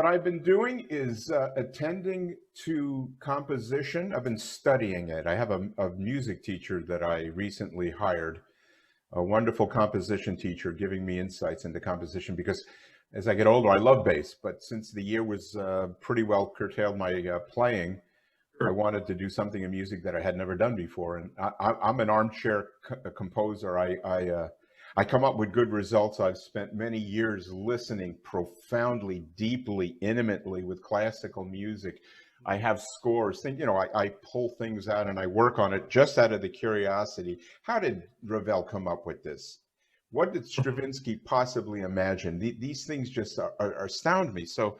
What I've been doing is attending to composition. I've been studying it. I have a music teacher that I recently hired, a wonderful composition teacher giving me insights into composition because as I get older, I love bass, but since the year was pretty well curtailed my playing, I wanted to do something in music that I had never done before. And I'm an armchair composer. I come up with good results. I've spent many years listening profoundly, deeply, intimately with classical music. I have scores. I pull things out and I work on it just out of the curiosity. How did Ravel come up with this? What did Stravinsky possibly imagine? These things just astound me. So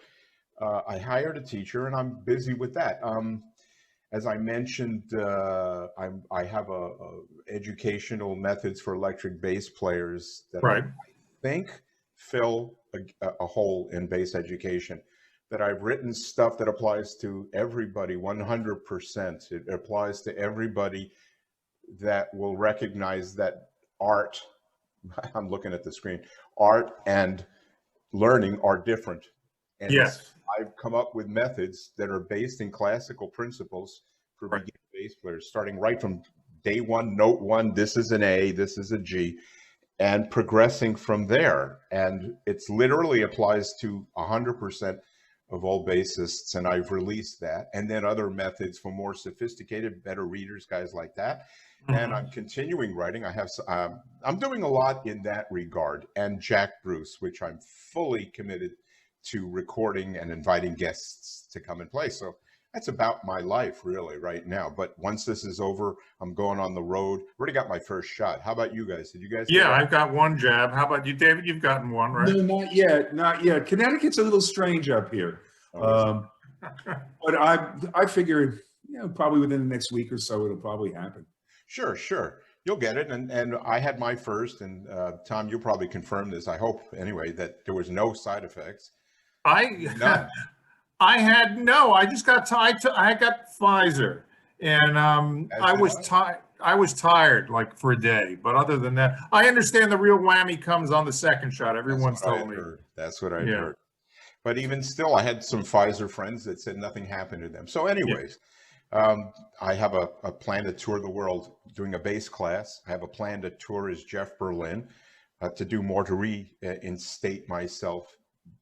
I hired a teacher and I'm busy with that. As I mentioned, I have educational methods for electric bass players that I think fill a hole in bass education. That I've written stuff that applies to everybody 100%. It applies to everybody that will recognize that art, I'm looking at the screen, art and learning are different. And yes. I've come up with methods that are based in classical principles for beginner bass players, starting right from day one, note one, this is an A, this is a G, and progressing from there. And it's literally applies to 100% of all bassists, and I've released that. And then other methods for more sophisticated, better readers, guys like that. And I'm continuing writing. I'm doing a lot in that regard. And Jack Bruce, which I'm fully committed to recording and inviting guests to come and play. So that's about my life really right now. But once this is over, I'm going on the road. Already got my first shot. How about you guys? Did you guys? Yeah, I've got one jab. How about you, David? You've gotten one, right? No, not yet. Not yet. Connecticut's a little strange up here. But I figured, probably within the next week or so, it'll probably happen. Sure. You'll get it. And I had my first, and Tom, you'll probably confirm this, I hope anyway, that there was no side effects. I just got I got Pfizer, and I was tired like for a day, but other than that, I understand the real whammy comes on the second shot. Everyone's told me. That's what I heard. But even still, I had some Pfizer friends that said nothing happened to them. So anyways, I have a plan to tour the world doing a bass class. I have a plan to tour as Jeff Berlin, to do more to reinstate myself,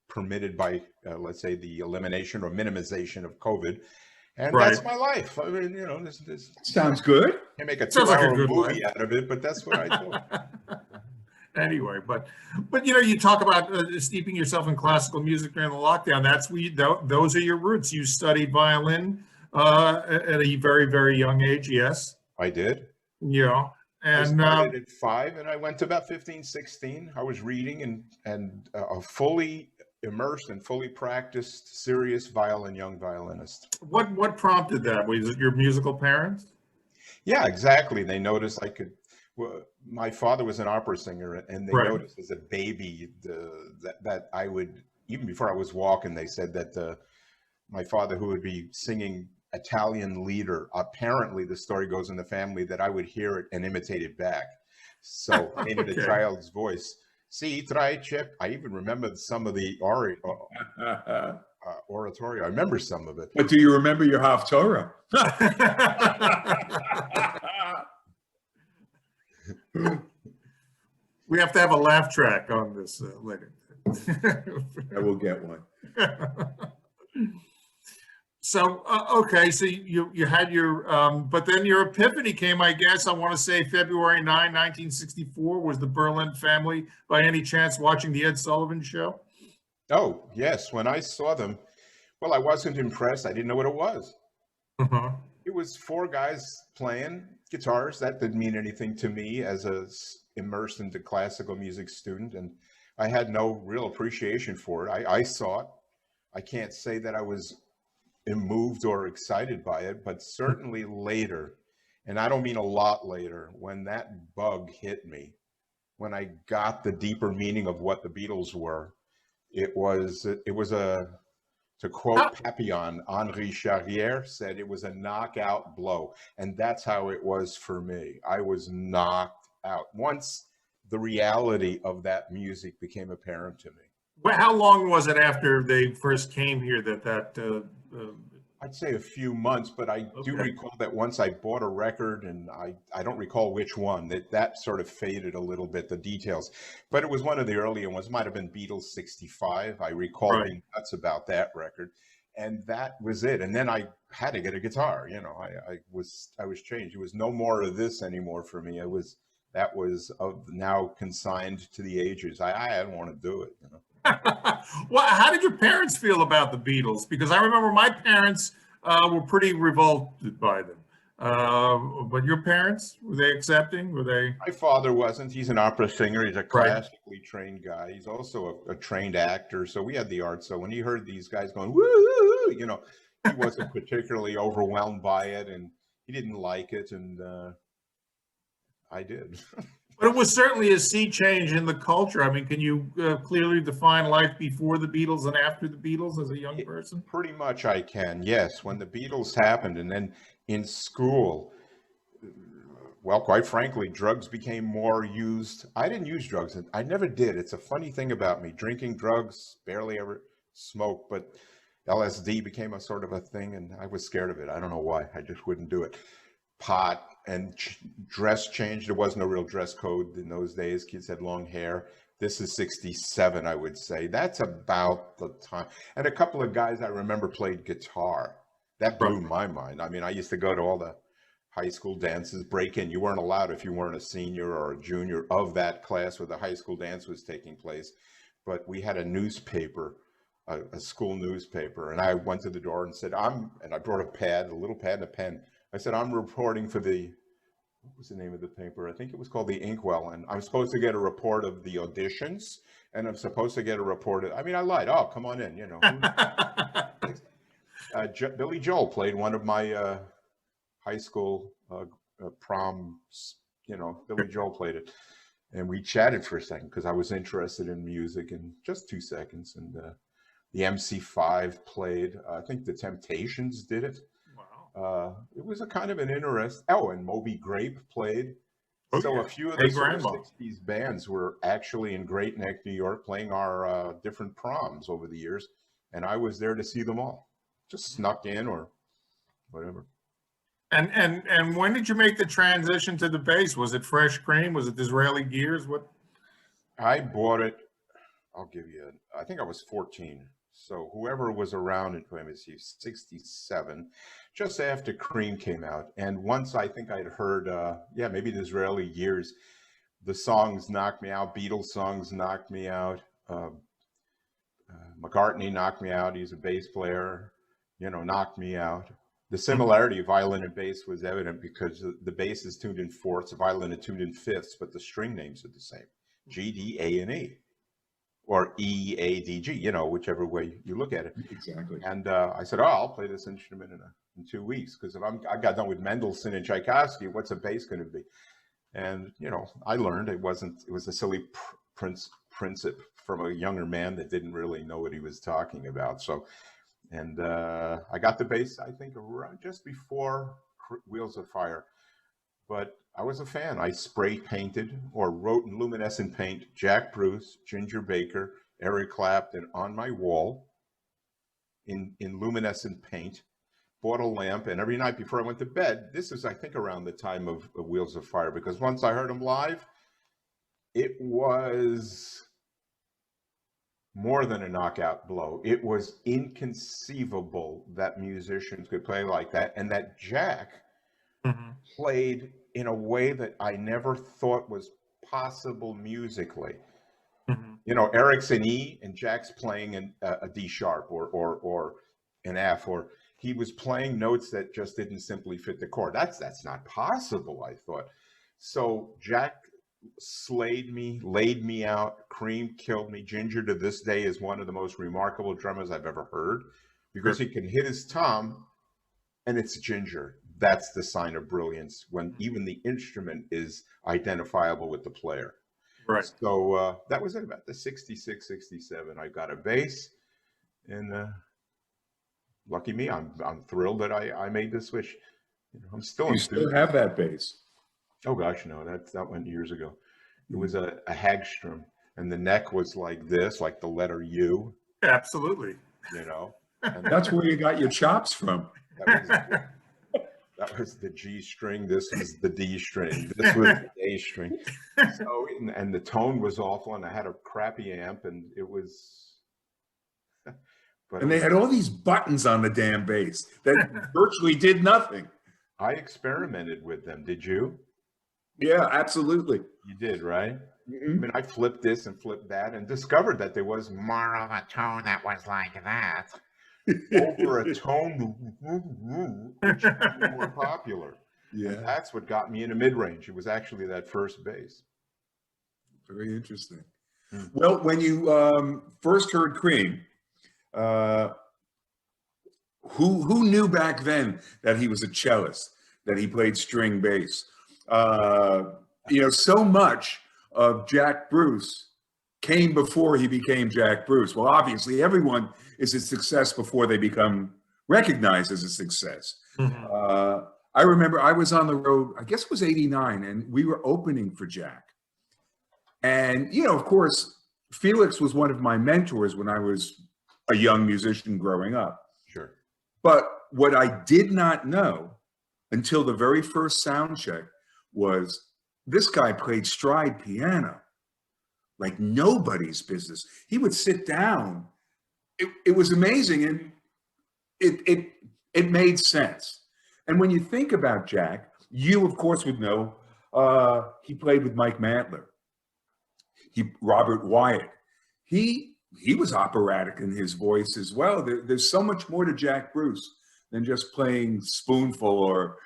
permitted by, let's say, the elimination or minimization of COVID. And that's my life. I mean, this sounds good. I make a 2-hour movie out of it, but that's what I do. Anyway, but you talk about steeping yourself in classical music during the lockdown. That's those are your roots. You studied violin at a very, very young age. Yes, I did. Yeah. And I started at 5 and I went to about 15, 16. I was reading and a fully immersed and fully practiced serious young violinist. What prompted that? Was it your musical parents? Yeah, exactly. They noticed I could. Well, my father was an opera singer, and they noticed as a baby that I would, even before I was walking, they said that my father, who would be singing Italian lieder, apparently the story goes in the family that I would hear it and imitate it back. So I made it a child's voice. Si trae chip. I even remember some of the oratorio. I remember some of it. But do you remember your Haftorah? We have to have a laugh track on this later. I will get one. So okay, so you had your but then your epiphany came, I guess, I want to say February 9, 1964. Was the Berlin family by any chance watching the Ed Sullivan Show? Oh yes, when I saw them, well, I wasn't impressed. I didn't know what it was. It was 4 guys playing guitars. That didn't mean anything to me as a immersed into classical music student, and I had no real appreciation for it. I saw it. I can't say that I was moved or excited by it, but certainly later, and I don't mean a lot later, when that bug hit me, when I got the deeper meaning of what the Beatles were, it was to quote Papillon, Henri Charrière said it was a knockout blow. And that's how it was for me. I was knocked out once the reality of that music became apparent to me. Well, how long was it after they first came here I'd say a few months, but I do Okay. recall that once I bought a record, and I don't recall which one, that sort of faded a little bit, the details. But it was one of the earlier ones, might have been Beatles 65. I recall Right. being nuts about that record. And that was it. And then I had to get a guitar. I was changed. It was no more of this anymore for me. That was now consigned to the ages. I didn't want to do it. Well, how did your parents feel about the Beatles? Because I remember my parents were pretty revolted by them. But your parents, were they accepting? Were they? My father wasn't. He's an opera singer. He's a Right. classically trained guy. He's also a trained actor. So we had the art. So when he heard these guys going, woo, he wasn't particularly overwhelmed by it, and he didn't like it. And I did. But it was certainly a sea change in the culture. I mean, can you clearly define life before the Beatles and after the Beatles as a young person? Pretty much I can, yes. When the Beatles happened, and then in school, well, quite frankly, drugs became more used. I didn't use drugs. I never did. It's a funny thing about me. Drinking drugs, barely ever smoked, but LSD became a sort of a thing, and I was scared of it. I don't know why. I just wouldn't do it. Pot and dress changed. There was no real dress code in those days. Kids had long hair. This is 67, I would say. That's about the time. And a couple of guys I remember played guitar. That blew my mind. I mean, I used to go to all the high school dances, break in. You weren't allowed if you weren't a senior or a junior of that class where the high school dance was taking place. But we had a newspaper, a school newspaper, and I went to the door and said, and I brought a little pad and a pen. I said, I'm reporting for what was the name of the paper? I think it was called the Inkwell, and I'm supposed to get a report of the auditions, and I'm supposed to get a report I lied. Oh, come on in, Billy Joel played one of my high school proms, Billy Joel played it. And we chatted for a second because I was interested in music, and just 2 seconds. And the MC5 played, I think the Temptations did it. It was a kind of an interest. Oh, and Moby Grape played. So a few of the sort of 60s bands were actually in Great Neck, New York, playing our different proms over the years. And I was there to see them all. Just snuck in or whatever. And when did you make the transition to the bass? Was it Fresh Cream? Was it Disraeli Gears? What? I bought it. I think I was 14. So whoever was around in 67, just after Cream came out. And once I think I'd heard, maybe Disraeli Gears, the songs knocked me out. Beatles songs knocked me out. McCartney knocked me out. He's a bass player, knocked me out. The similarity of violin and bass was evident because the bass is tuned in fourths, the violin is tuned in fifths, but the string names are the same. G, D, A, and E. Or E, A, D, G, whichever way you look at it. Exactly. And I said, I'll play this instrument in 2 weeks, because if I got done with Mendelssohn and Tchaikovsky, what's a bass going to be? And, I learned it was a silly principle from a younger man that didn't really know what he was talking about. So, and I got the bass, I think, around just before Wheels of Fire. But I was a fan. I spray painted or wrote in luminescent paint Jack Bruce, Ginger Baker, Eric Clapton on my wall in luminescent paint. Bought a lamp, and every night before I went to bed, this is, I think, around the time of Wheels of Fire, because once I heard them live, it was more than a knockout blow. It was inconceivable that musicians could play like that, and that Jack played in a way that I never thought was possible musically. Eric's an E and Jack's playing a D sharp or an F, or he was playing notes that just didn't simply fit the chord. That's not possible, I thought. So Jack slayed me, laid me out. Cream killed me. Ginger to this day is one of the most remarkable drummers I've ever heard, because he can hit his tom and it's Ginger. That's the sign of brilliance, when even the instrument is identifiable with the player. Right. So that was it, about the 66, 67. I got a bass, and lucky me, I'm thrilled that I made the switch. I'm still. You still have that bass? Oh gosh, no, that went years ago. It was a Hagstrom. and the neck was like this, like the letter U, Absolutely. you know. And That's where you got your chops from. that was the G string. This was the D string. This was the A string. So, and the tone was awful, and I had a crappy amp, and it was. But And they had all these buttons on the damn bass that virtually did nothing. I experimented with them. Did you? Yeah, absolutely. You did, right? Mm-hmm. I mean, I flipped this and flipped that, and discovered that there was more of a tone that was like that over a tone which was more popular. Yeah. And that's what got me into mid-range. It was actually that first bass. Very interesting. Well, when you first heard Cream, who knew back then that he was a cellist, that he played string bass? So much of Jack Bruce came before he became Jack Bruce. Well, obviously, everyone is a success before they become recognized as a success. Mm-hmm. I remember I was on the road, I guess it was '89, and we were opening for Jack. And, of course, Felix was one of my mentors when I was a young musician growing up. Sure. But what I did not know until the very first sound check was this guy played stride piano like nobody's business. He would sit down. It was amazing, and it made sense. And when you think about Jack, you of course would know he played with Mike Mantler. Robert Wyatt. He was operatic in his voice as well. There's so much more to Jack Bruce than just playing Spoonful or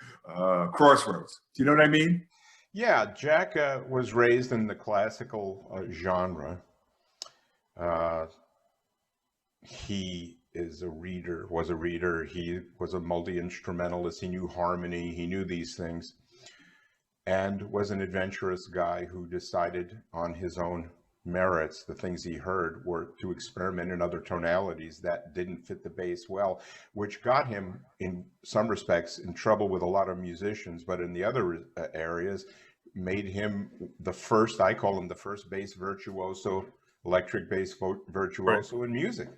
Crossroads. Do you know what I mean? Yeah, Jack was raised in the classical genre. He was a reader. He was a multi-instrumentalist. He knew harmony. He knew these things, and was an adventurous guy who decided on his own merits, the things he heard, were to experiment in other tonalities that didn't fit the bass well, which got him, in some respects, in trouble with a lot of musicians, but in the other areas, made him the first, I call him the first bass virtuoso, electric bass virtuoso in music.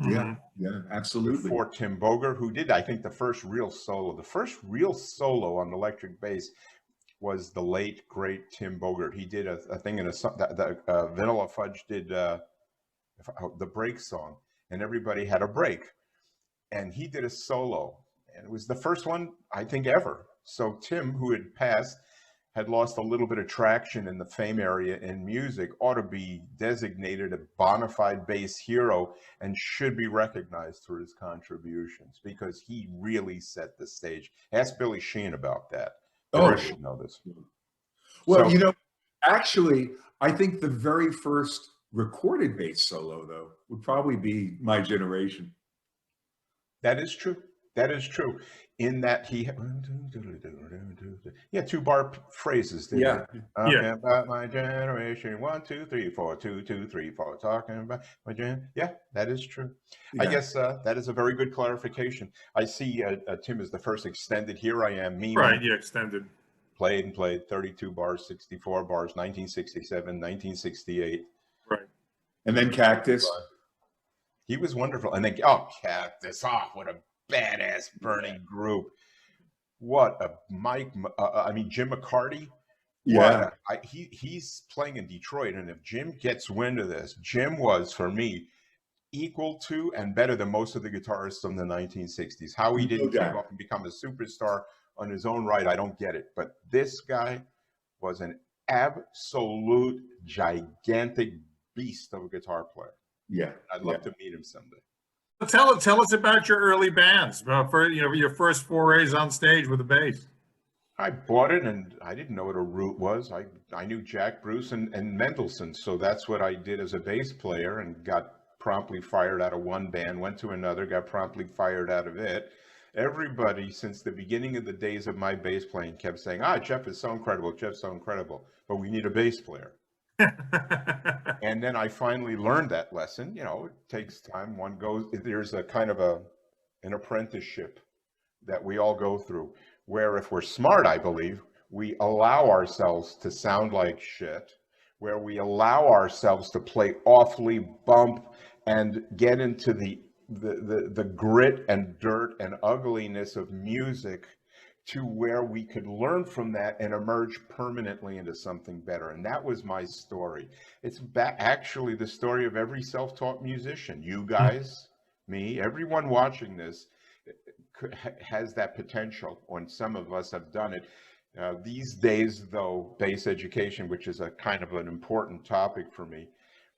Yeah, yeah, absolutely. Before Tim Bogert, who did, I think, the first real solo. The first real solo on electric bass was the late, great Tim Bogert. He did a thing in Vanilla Fudge did the break song, and everybody had a break. And he did a solo, and it was the first one, I think, ever. So Tim, who had passed, had lost a little bit of traction in the fame area in music, ought to be designated a bona fide bass hero and should be recognized for his contributions, because he really set the stage. Ask Billy Sheehan about that. Oh, I should know this. Well, actually, I think the very first recorded bass solo, though, would probably be My Generation. That is true. That is true. In that he, two-bar phrases. Yeah. Talking about my generation, 1, 2, 3, 4, 2, 2, 3, 4. Talking about my gen. Yeah, that is true. Yeah. I guess that is a very good clarification. I see Tim is the first extended. Here I am, me. Right. Yeah, extended. Played 32 bars, 64 bars, 1967, 1968. Right. And then Cactus. He was wonderful. And then, Cactus. What a badass burning group. What a Jim McCarty. Yeah. He's playing in Detroit. And if Jim gets wind of this, Jim was, for me, equal to and better than most of the guitarists from the 1960s. How he didn't take off and become a superstar on his own right, I don't get it. But this guy was an absolute gigantic beast of a guitar player. Yeah. I'd love to meet him someday. Tell us about your early bands, for your first forays on stage with a bass. I bought it, and I didn't know what a root was. I knew Jack Bruce and Mendelssohn, so that's what I did as a bass player, and got promptly fired out of one band, went to another, got promptly fired out of it. Everybody, since the beginning of the days of my bass playing, kept saying, Jeff is so incredible, Jeff's so incredible, but we need a bass player. And then I finally learned that lesson. It takes time. There's a kind of an apprenticeship that we all go through, where if we're smart, I believe, we allow ourselves to sound like shit. where we allow ourselves to play awfully, bump, and get into the grit and dirt and ugliness of music, to where we could learn from that and emerge permanently into something better. And that was my story. It's actually the story of every self-taught musician. You guys, me, everyone watching this has that potential, and some of us have done it. These days, though, bass education, which is a kind of an important topic for me,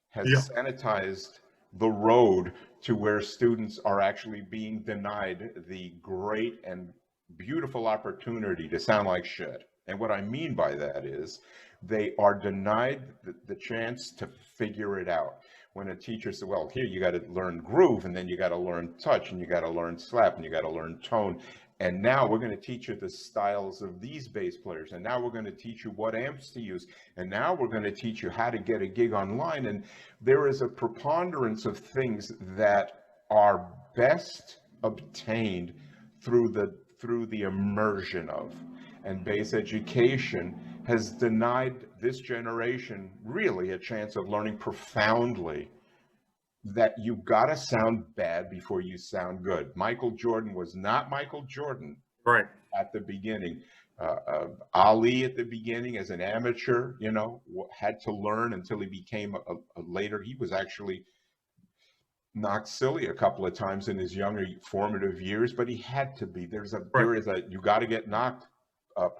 has sanitized the road to where students are actually being denied the great and beautiful opportunity to sound like shit. And what I mean by that is they are denied the chance to figure it out. When a teacher said, well, here you got to learn groove, and then you got to learn touch, and you got to learn slap, and you got to learn tone. And now we're going to teach you the styles of these bass players. And now we're going to teach you what amps to use. And now we're going to teach you how to get a gig online. And there is a preponderance of things that are best obtained through the immersion of. And bass education has denied this generation really a chance of learning profoundly that you've got to sound bad before you sound good. Michael Jordan was not Michael Jordan at the beginning. Ali at the beginning as an amateur, you know, had to learn until he became a later. He was actually knocked silly a couple of times in his younger formative years, but he had to be. There is a you got to get knocked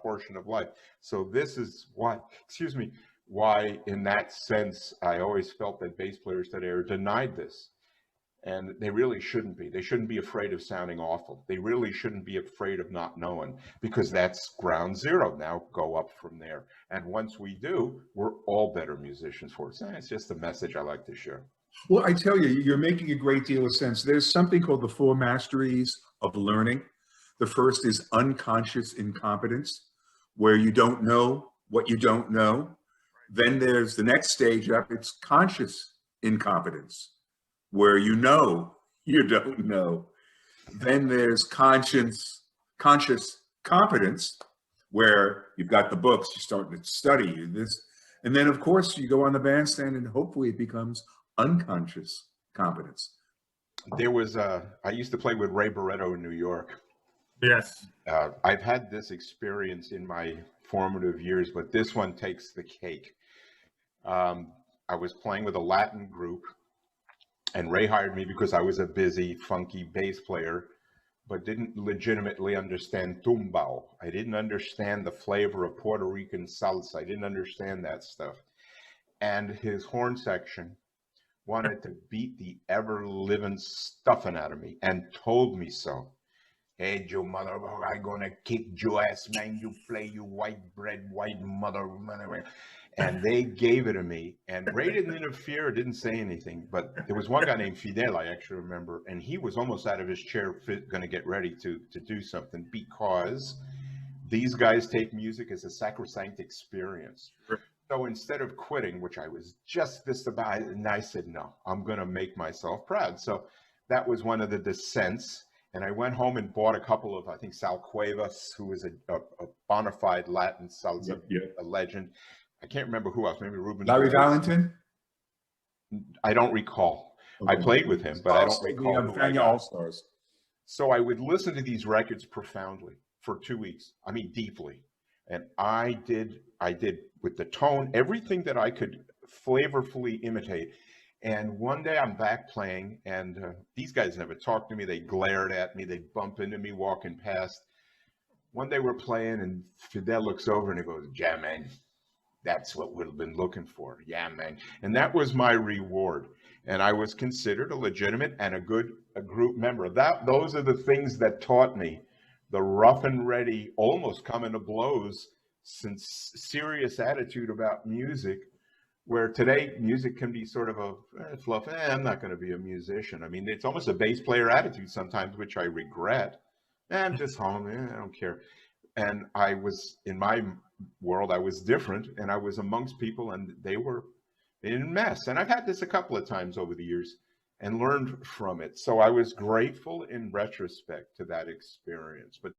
portion of life. So this is why, why in that sense, I always felt that bass players today are denied this. And they really shouldn't be. They shouldn't be afraid of sounding awful. They really shouldn't be afraid of not knowing, because that's ground zero. Now go up from there. And once we do, we're all better musicians for it. It's just a message I like to share. Well, I tell you, you're making a great deal of sense. There's something called the 4 masteries of learning. The first is unconscious incompetence, where you don't know what you don't know. Then there's the next stage up, it's conscious incompetence, where you know you don't know. Then there's conscious competence, where you've got the books, you're starting to study this. And then, of course, you go on the bandstand and hopefully it becomes unconscious competence. There was I used to play with Ray Barretto in New York. Yes. I've had this experience in my formative years, but this one takes the cake. I was playing with a Latin group, and Ray hired me because I was a busy, funky bass player, but didn't legitimately understand tumbao. I didn't understand the flavor of Puerto Rican salsa. I didn't understand that stuff. And his horn section wanted to beat the ever-living stuffing out of me and told me so. Hey, Joe, mother, I'm gonna kick your ass, man. You play, you white bread, white mother. And they gave it to me. And Ray didn't interfere, didn't say anything. But there was one guy named Fidel, I actually remember, and he was almost out of his chair, going to get ready to do something, because these guys take music as a sacrosanct experience. So instead of quitting, which I was just this about, and I said, no, I'm going to make myself proud. So that was one of the descents. And I went home and bought a couple of, I think, Sal Cuevas, who is a bona fide Latin salsa a legend. I can't remember who else, maybe Ruben. Larry Valentin? I don't recall. Okay. I played with him, but I don't recall. The All-Stars. So I would listen to these records profoundly for 2 weeks. I mean, deeply. And I did with the tone, everything that I could flavorfully imitate. And one day I'm back playing, and these guys never talked to me. They glared at me. They bump into me walking past. One day we're playing, and Fidel looks over and he goes, "Yeah, man, that's what we've been looking for. Yeah, man." And that was my reward. And I was considered a legitimate and a group member. Those are the things that taught me the rough and ready, almost coming to blows, since serious attitude about music. Where today music can be sort of a fluff, I'm not going to be a musician. I mean, it's almost a bass player attitude sometimes, which I regret. I'm just home, I don't care. And I was, in my world, I was different, and I was amongst people, and they didn't mess. And I've had this a couple of times over the years and learned from it. So I was grateful in retrospect to that experience. But